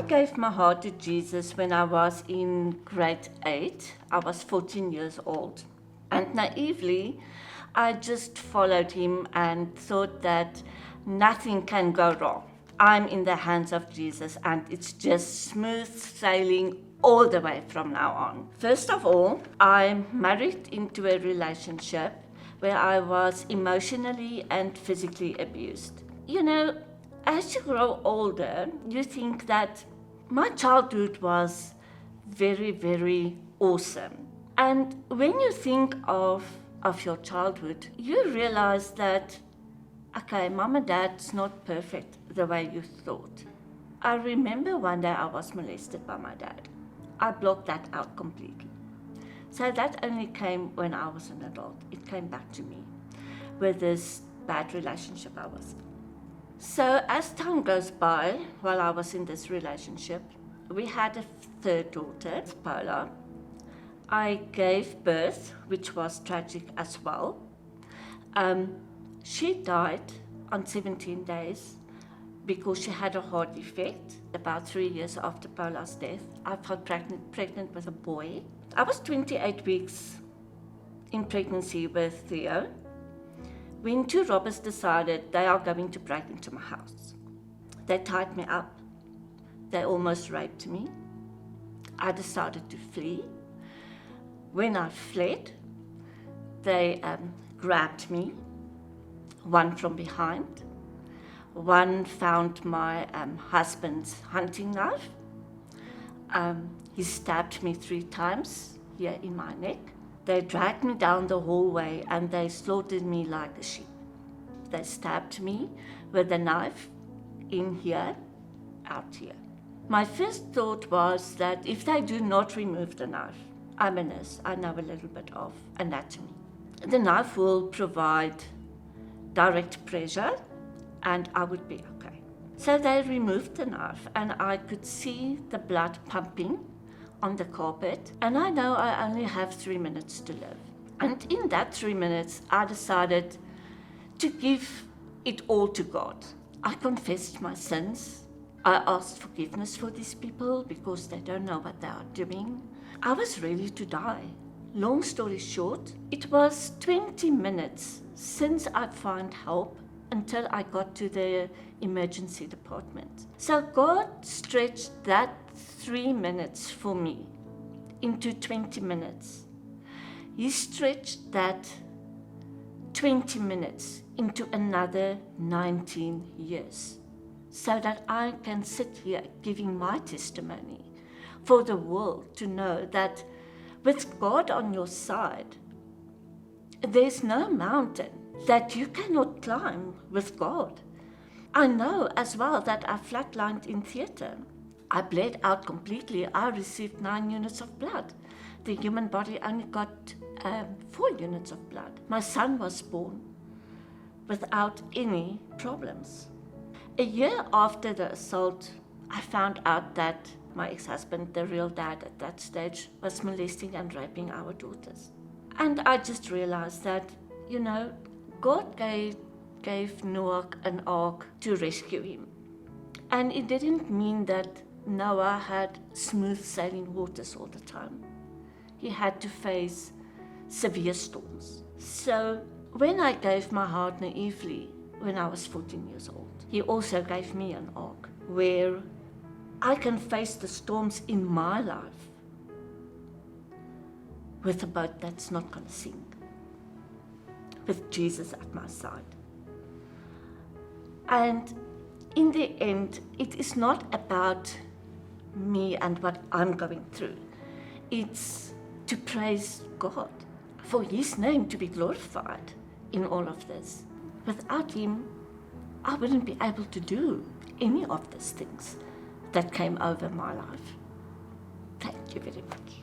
I gave my heart to Jesus when I was in grade 8. I was 14 years old. And naively, I just followed him and thought that nothing can go wrong. I'm in the hands of Jesus and it's just smooth sailing all the way from now on. First of all, I married into a relationship where I was emotionally and physically abused. You know, as you grow older, you think that my childhood was very, very awesome. And when you think of your childhood, you realize that, okay, mom and dad's not perfect the way you thought. I remember one day I was molested by my dad. I blocked that out completely. So that only came when I was an adult. It came back to me with this bad relationship I was in. So as time goes by, while I was in this relationship, we had a third daughter, Paula. I gave birth, which was tragic as well. She died on 17 days because she had a heart defect. About 3 years after Paula's death, I fell pregnant with a boy. I was 28 weeks in pregnancy with Theo when two robbers decided they are going to break into my house. They tied me up. They almost raped me. I decided to flee. When I fled, they grabbed me, one from behind. One found my husband's hunting knife. He stabbed me 3 times here in my neck. They dragged me down the hallway and they slaughtered me like a sheep. They stabbed me with a knife in here, out here. My first thought was that if they do not remove the knife, I'm a nurse, I know a little bit of anatomy. The knife will provide direct pressure and I would be okay. So they removed the knife and I could see the blood pumping on the carpet, and I know I only have 3 minutes to live. And in that 3 minutes, I decided to give it all to God. I confessed my sins. I asked forgiveness for these people because they don't know what they are doing. I was ready to die. Long story short, it was 20 minutes since I found help until I got to the emergency department. So God stretched that 3 minutes for me into 20 minutes. He stretched that 20 minutes into another 19 years so that I can sit here giving my testimony for the world to know that with God on your side, there's no mountain that you cannot climb with God. I know as well that I flatlined in theatre. I bled out completely. I received 9 units of blood. The human body only got 4 units of blood. My son was born without any problems. A year after the assault, I found out that my ex-husband, the real dad at that stage, was molesting and raping our daughters. And I just realized that, you know, God gave Noah an ark to rescue him. And it didn't mean that Noah had smooth sailing waters all the time. He had to face severe storms. So when I gave my heart naively when I was 14 years old, He also gave me an ark where I can face the storms in my life with a boat that's not going to sink, with Jesus at my side. And in the end, it is not about me and what I'm going through. It's to praise God, for His name to be glorified in all of this. Without Him, I wouldn't be able to do any of these things that came over my life. Thank you very much.